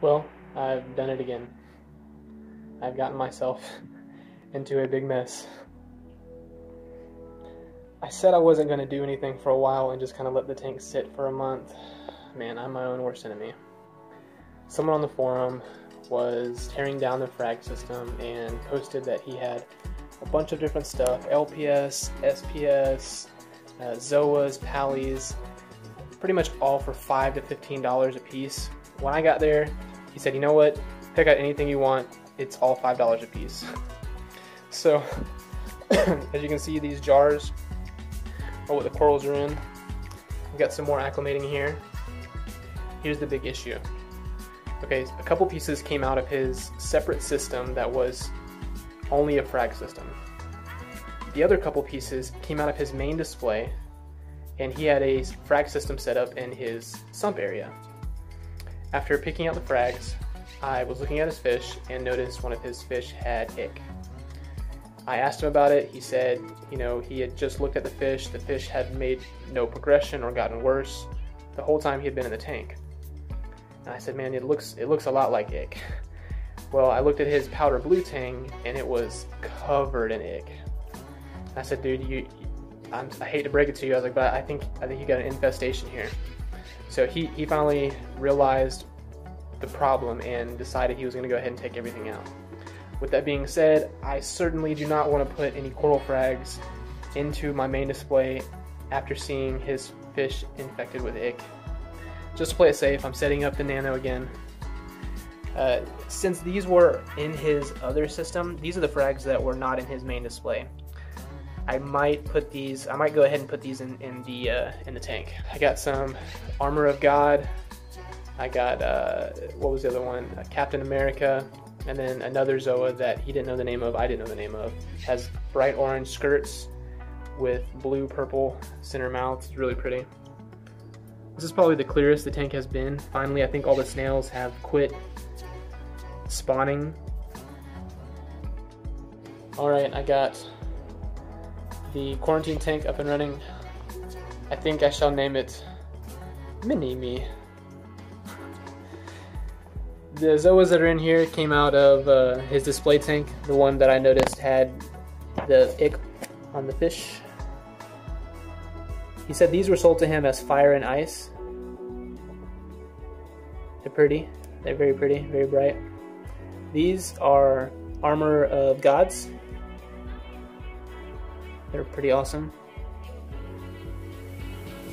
Well, I've done it again. I've gotten myself into a big mess. I said I wasn't going to do anything for a while and just kind of let the tank sit for a month. Man, I'm my own worst enemy. Someone on the forum was tearing down the frag system and posted that he had a bunch of different stuff, LPS, SPS, ZOAs, Pallies, pretty much all for $5 to $15 a piece. When I got there, he said, you know what, pick out anything you want, it's all $5 a piece. So, as you can see, these jars are what the corals are in. We've got some more acclimating here. Here's the big issue. Okay, a couple pieces came out of his separate system that was only a frag system. The other couple pieces came out of his main display, and he had a frag system set up in his sump area. After picking out the frags, I was looking at his fish and noticed one of his fish had ick. I asked him about it. He said, you know, he had just looked at the fish had made no progression or gotten worse the whole time he had been in the tank. And I said, man, it looks a lot like ick. Well, I looked at his powder blue tank and it was covered in ick. And I said, dude, I hate to break it to you. I was like, but I think you got an infestation here. So he finally realized the problem and decided he was going to go ahead and take everything out. With that being said, I certainly do not want to put any coral frags into my main display after seeing his fish infected with ick. Just to play it safe, I'm setting up the Nano again. Since these were in his other system, these are the frags that were not in his main display. I might go ahead and put these in the tank. I got some Armor of God. I got what was the other one? Captain America, and then another Zoa that he didn't know the name of. I didn't know the name of. Has bright orange skirts with blue purple center mouths. It's really pretty. This is probably the clearest the tank has been. Finally, I think all the snails have quit spawning. Alright, I got the quarantine tank up and running. I think I shall name it Mini-Me. The Zoas that are in here came out of his display tank, the one that I noticed had the ick on the fish. He said these were sold to him as fire and ice. They're pretty. They're very pretty, very bright. These are Armor of Gods. They're pretty awesome.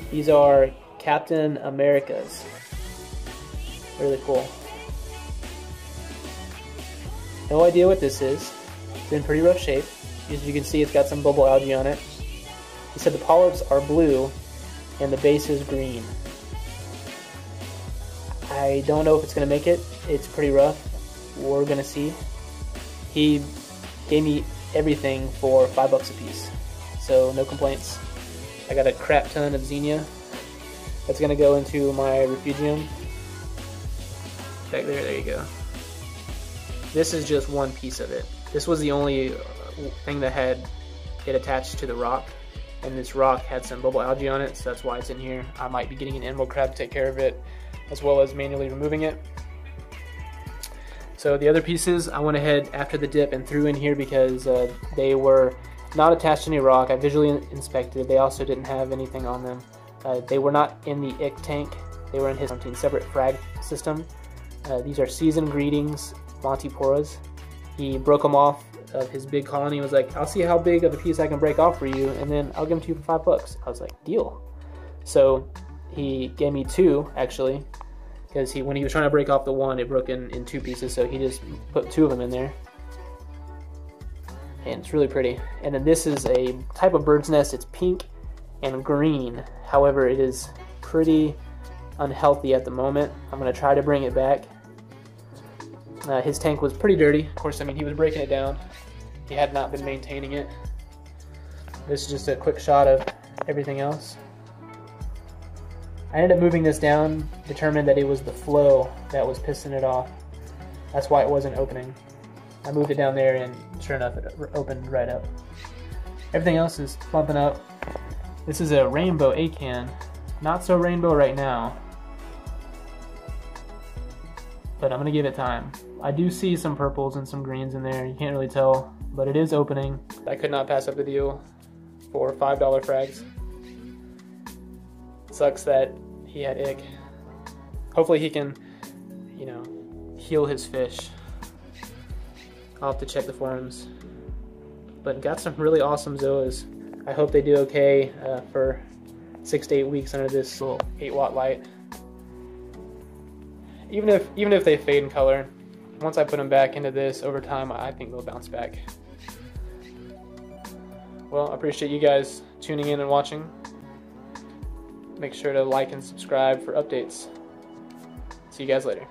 These are Captain Americas. Really cool. No idea what this is. It's in pretty rough shape. As you can see, it's got some bubble algae on it. He said the polyps are blue and the base is green. I don't know if it's going to make it. It's pretty rough. We're going to see. He gave me everything for $5 a piece. So no complaints. I got a crap ton of Xenia. That's going to go into my refugium. Back there you go. This is just one piece of it. This was the only thing that had it attached to the rock. And this rock had some bubble algae on it, so that's why it's in here. I might be getting an emerald crab to take care of it, as well as manually removing it. So the other pieces, I went ahead after the dip and threw in here because they were not attached to any rock. I visually inspected. They also didn't have anything on them. They were not in the ick tank. They were in his separate frag system. These are Seasoned Greetings Montiporas. He broke them off of his big colony and was like, I'll see how big of a piece I can break off for you, and then I'll give them to you for $5. I was like, deal. So he gave me two, actually, because when he was trying to break off the one, it broke in two pieces, so he just put two of them in there. And it's really pretty. And then this is a type of bird's nest. It's pink and green. However, it is pretty unhealthy at the moment. I'm going to try to bring it back. His tank was pretty dirty. Of course, I mean, he was breaking it down. He had not been maintaining it. This is just a quick shot of everything else. I ended up moving this down, determined that it was the flow that was pissing it off. That's why it wasn't opening. I moved it down there and sure enough, it opened right up. Everything else is plumping up. This is a rainbow acan. Not so rainbow right now. but I'm gonna give it time. I do see some purples and some greens in there. You can't really tell, but it is opening. I could not pass up the deal for $5 frags. Sucks that he had ick. Hopefully he can, you know, heal his fish. I'll have to check the forums. But got some really awesome Zoas. I hope they do okay for 6 to 8 weeks under this little 8-watt light. Even if they fade in color, once I put them back into this over time, I think they'll bounce back. Well, I appreciate you guys tuning in and watching. Make sure to like and subscribe for updates. See you guys later.